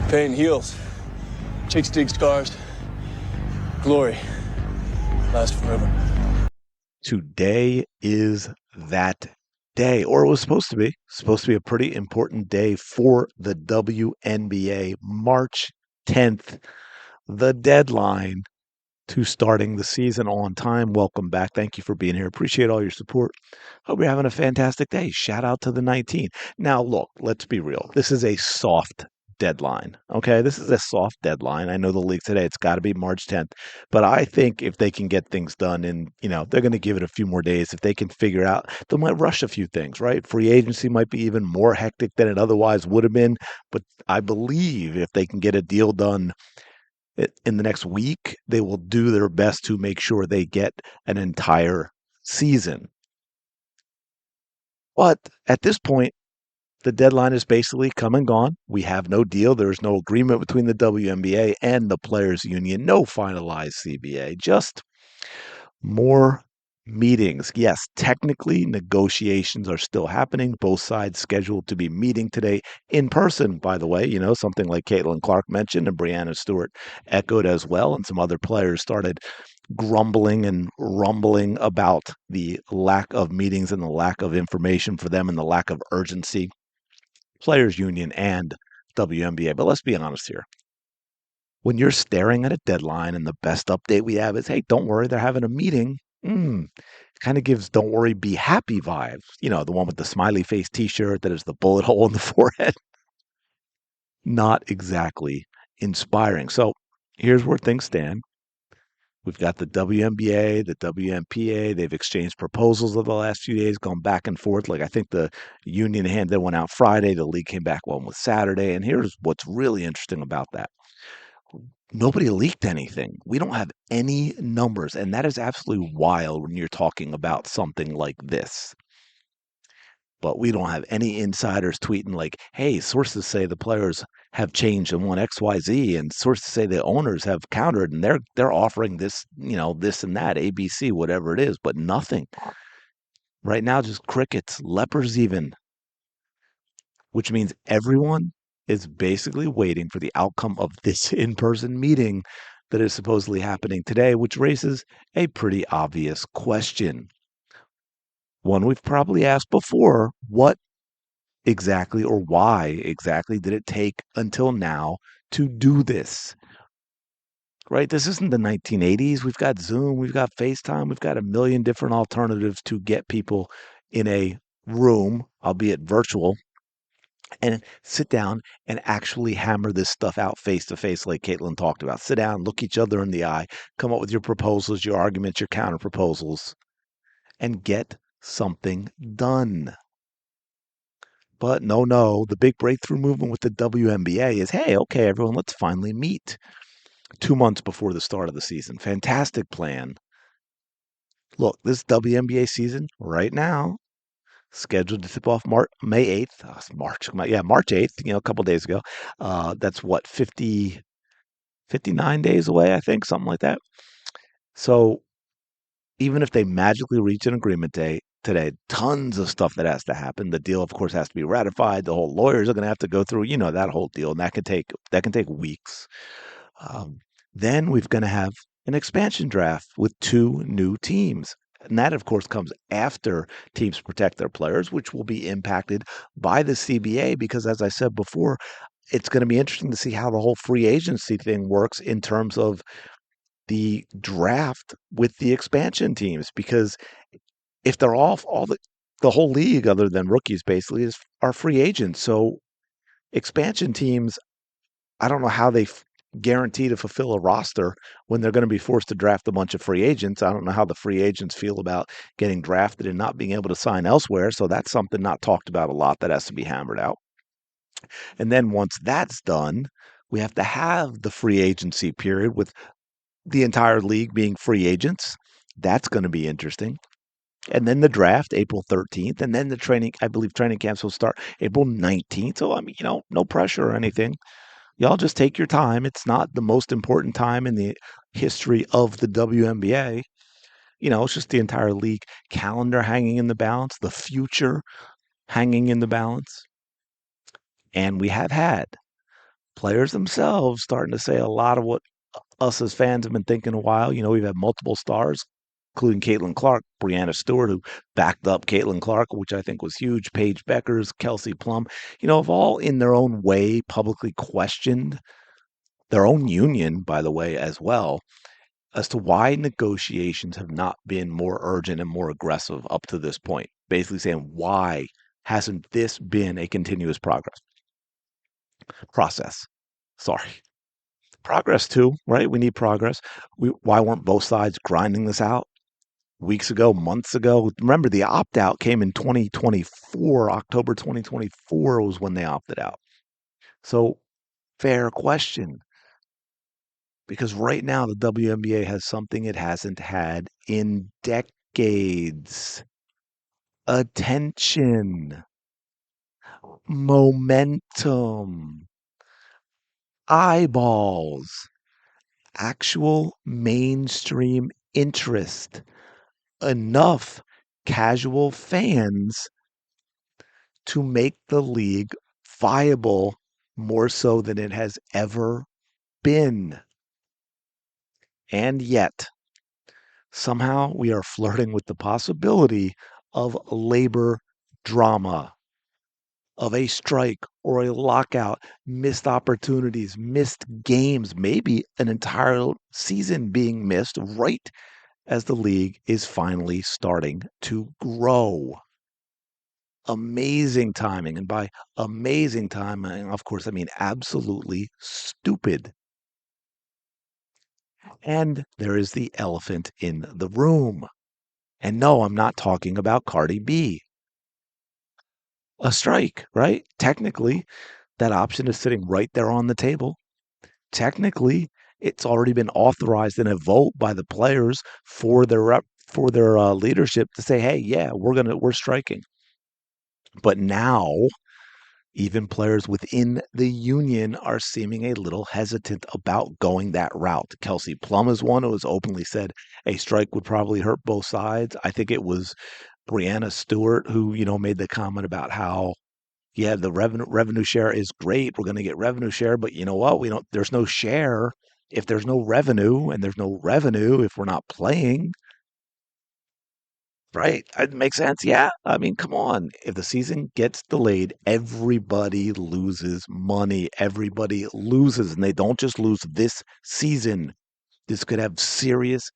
Pain heals. Chicks dig scars. Glory lasts forever. Today is that day, or it was supposed to be. Supposed to be a pretty important day for the WNBA. March 10th, the deadline to starting the season on time. Welcome back. Thank you for being here. Appreciate all your support. Hope you're having a fantastic day. Shout out to the 19. Now, look, let's be real. This is a soft deadline. Okay. This is a soft deadline. I know the league today, it's got to be March 10th. But I think if they can get things done and, they're going to give it a few more days, if they can figure out, they might rush a few things, right? Free agency might be even more hectic than it otherwise would have been. But I believe if they can get a deal done in the next week, they will do their best to make sure they get an entire season. But at this point, the deadline is basically come and gone. We have no deal. There's no agreement between the WNBA and the Players Union. No finalized CBA. Just more meetings. Yes, technically, negotiations are still happening. Both sides scheduled to be meeting today in person, by the way. Something like Caitlin Clark mentioned and Brianna Stewart echoed as well. And some other players started grumbling and rumbling about the lack of meetings and the lack of information for them and the lack of urgency. Players Union and WNBA. But let's be honest here. When you're staring at a deadline and the best update we have is, hey, don't worry, they're having a meeting. Kind of gives don't worry, be happy vibes. The one with the smiley face t-shirt that is the bullet hole in the forehead. Not exactly inspiring. So here's where things stand. We've got the WNBA, the WNPA. They've exchanged proposals over the last few days, gone back and forth. Like I think the union handed one out Friday. The league came back one with Saturday. And here's what's really interesting about that. Nobody leaked anything. We don't have any numbers. And that is absolutely wild when you're talking about something like this. But we don't have any insiders tweeting like, hey, sources say the players have changed and want XYZ, and sources say the owners have countered and they're offering this, this and that, ABC, whatever it is, but nothing. Right now, just crickets, lepers even, which means everyone is basically waiting for the outcome of this in-person meeting that is supposedly happening today, which raises a pretty obvious question. One we've probably asked before, what exactly or why exactly did it take until now to do this? Right? This isn't the 1980s. We've got Zoom, we've got FaceTime, we've got a million different alternatives to get people in a room, albeit virtual, and sit down and actually hammer this stuff out face to face, like Caitlin talked about. Sit down, look each other in the eye, come up with your proposals, your arguments, your counter proposals, and get something done. But no, the big breakthrough movement with the WNBA is, hey, okay, everyone, let's finally meet 2 months before the start of the season. Fantastic plan. Look, this WNBA season right now, scheduled to tip off May 8th. March 8th, a couple days ago. That's what, 59 days away, I think, something like that. So even if they magically reach an agreement today, tons of stuff that has to happen. The deal, of course, has to be ratified. The whole lawyers are going to have to go through, that whole deal, and that can take weeks. Then we're going to have an expansion draft with 2 new teams. And that, of course, comes after teams protect their players, which will be impacted by the CBA because, as I said before, it's going to be interesting to see how the whole free agency thing works in terms of the draft with the expansion teams. Because if they're all the whole league, other than rookies, basically, are free agents. So expansion teams, I don't know how they guarantee to fulfill a roster when they're going to be forced to draft a bunch of free agents. I don't know how the free agents feel about getting drafted and not being able to sign elsewhere. So that's something not talked about a lot that has to be hammered out. And then once that's done, we have to have the free agency period with the entire league being free agents. That's going to be interesting. And then the draft, April 13th. And then the training, I believe training camps will start April 19th. So, I mean, no pressure or anything. Y'all just take your time. It's not the most important time in the history of the WNBA. It's just the entire league calendar hanging in the balance, the future hanging in the balance. And we have had players themselves starting to say a lot of what us as fans have been thinking a while. We've had multiple stars, including Caitlin Clark, Brianna Stewart, who backed up Caitlin Clark, which I think was huge, Paige Beckers, Kelsey Plum, have all in their own way publicly questioned their own union, by the way, as well, as to why negotiations have not been more urgent and more aggressive up to this point. Basically saying, why hasn't this been a continuous process? Sorry. Progress too, right? We need progress. Why weren't both sides grinding this out weeks ago, months ago? Remember, the opt out came in 2024. October 2024 was when they opted out. So, fair question. Because right now, the WNBA has something it hasn't had in decades: attention, momentum, eyeballs, actual mainstream interest, enough casual fans to make the league viable more so than it has ever been. And yet, somehow we are flirting with the possibility of labor drama, of a strike or a lockout, missed opportunities, missed games, maybe an entire season being missed right as the league is finally starting to grow. Amazing timing. And by amazing timing, of course, I mean absolutely stupid. And there is the elephant in the room. And no, I'm not talking about Cardi B. A strike, right? Technically, that option is sitting right there on the table. Technically, it's already been authorized in a vote by the players for their leadership to say, "Hey, yeah, we're striking." But now, even players within the union are seeming a little hesitant about going that route. Kelsey Plum is one who has openly said a strike would probably hurt both sides. I think it was Brianna Stewart who, made the comment about how, yeah, the revenue share is great. We're going to get revenue share, but you know what? There's no share if there's no revenue, and there's no revenue if we're not playing. Right? It makes sense. Yeah. I mean, come on. If the season gets delayed, everybody loses money. Everybody loses, and they don't just lose this season. This could have serious,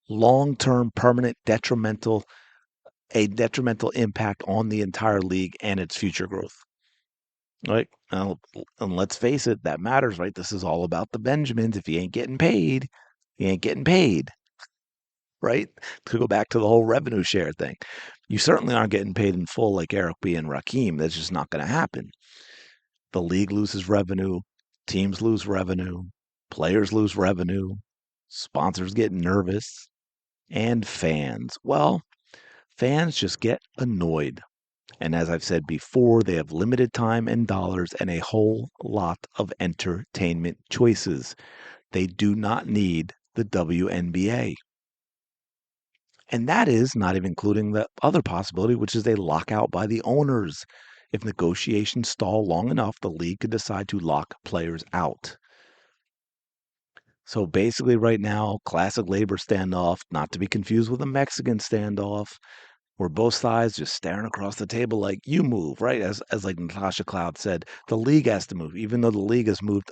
long-term, permanent, detrimental impact on the entire league and its future growth. Right? Now, and let's face it, that matters, right? This is all about the Benjamins. If you ain't getting paid, you ain't getting paid, right? To go back to the whole revenue share thing. You certainly aren't getting paid in full like Eric B. and Raheem. That's just not going to happen. The league loses revenue, teams lose revenue, players lose revenue, sponsors get nervous, and fans. Well, fans just get annoyed. And as I've said before, they have limited time and dollars and a whole lot of entertainment choices. They do not need the WNBA. And that is not even including the other possibility, which is a lockout by the owners. If negotiations stall long enough, the league could decide to lock players out. So basically, right now, classic labor standoff, not to be confused with a Mexican standoff, where both sides just staring across the table like, you move, right? As like Natasha Cloud said, the league has to move, even though the league has moved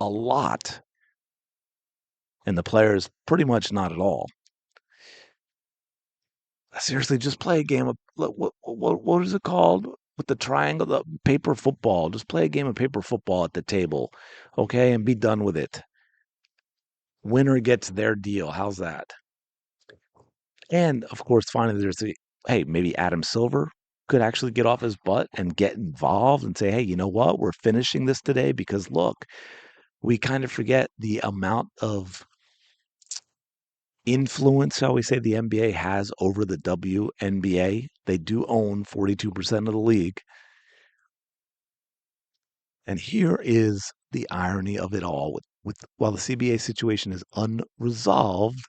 a lot, and the players pretty much not at all. Seriously, just play a game of what is it called with the triangle, the paper football? Just play a game of paper football at the table, okay, and be done with it. Winner gets their deal. How's that? And of course, finally, there's the hey, maybe Adam Silver could actually get off his butt and get involved and say, hey, you know what? We're finishing this today because look, we kind of forget the amount of influence, shall we say, the NBA has over the WNBA. They do own 42% of the league. And here is the irony of it all. While the CBA situation is unresolved,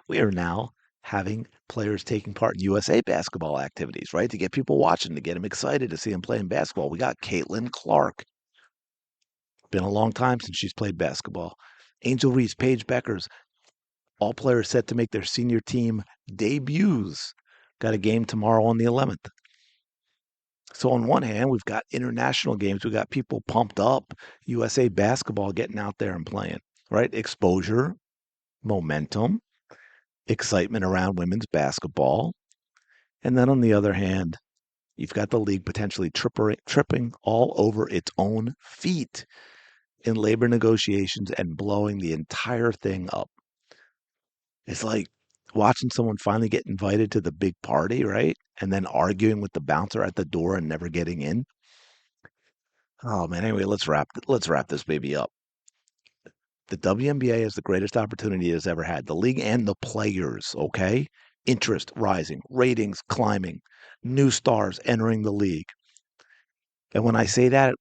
we are now having players taking part in USA basketball activities, right? To get people watching, to get them excited to see them playing basketball. We got Caitlin Clark. Been a long time since she's played basketball. Angel Reese, Paige Beckers, all players set to make their senior team debuts. Got a game tomorrow on the 11th. So on one hand, we've got international games. We've got people pumped up. USA basketball getting out there and playing, right? Exposure, momentum, excitement around women's basketball. And then on the other hand, you've got the league potentially tripping all over its own feet in labor negotiations and blowing the entire thing up. It's like watching someone finally get invited to the big party, right? And then arguing with the bouncer at the door and never getting in. Oh man, anyway, let's wrap this baby up. The WNBA is the greatest opportunity it has ever had. The league and the players, okay? Interest rising, ratings climbing, new stars entering the league. And when I say that,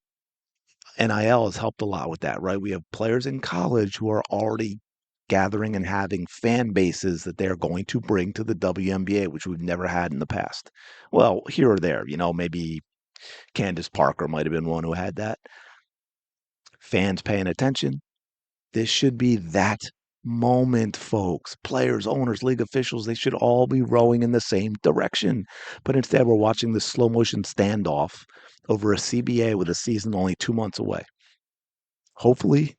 NIL has helped a lot with that, right? We have players in college who are already gathering and having fan bases that they're going to bring to the WNBA, which we've never had in the past. Well, here or there, maybe Candace Parker might have been one who had that. Fans paying attention. This should be that moment, folks. Players, owners, league officials, they should all be rowing in the same direction. But instead, we're watching this slow motion standoff over a CBA with a season only 2 months away. Hopefully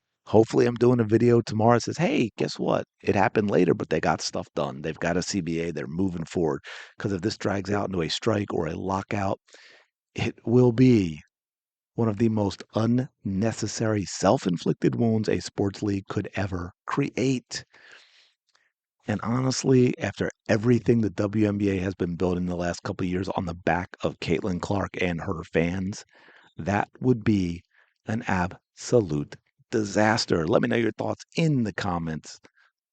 I'm doing a video tomorrow that says, hey, guess what? It happened later, but they got stuff done. They've got a CBA. They're moving forward. Because if this drags out into a strike or a lockout, it will be one of the most unnecessary self-inflicted wounds a sports league could ever create. And honestly, after everything the WNBA has been building the last couple of years on the back of Caitlin Clark and her fans, that would be an absolute disaster. Let me know your thoughts in the comments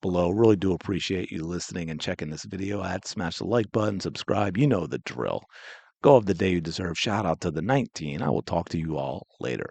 below. Really do appreciate you listening and checking this video out. Smash the like button, subscribe. You know the drill. Go of the day you deserve. Shout out to the 19. I will talk to you all later.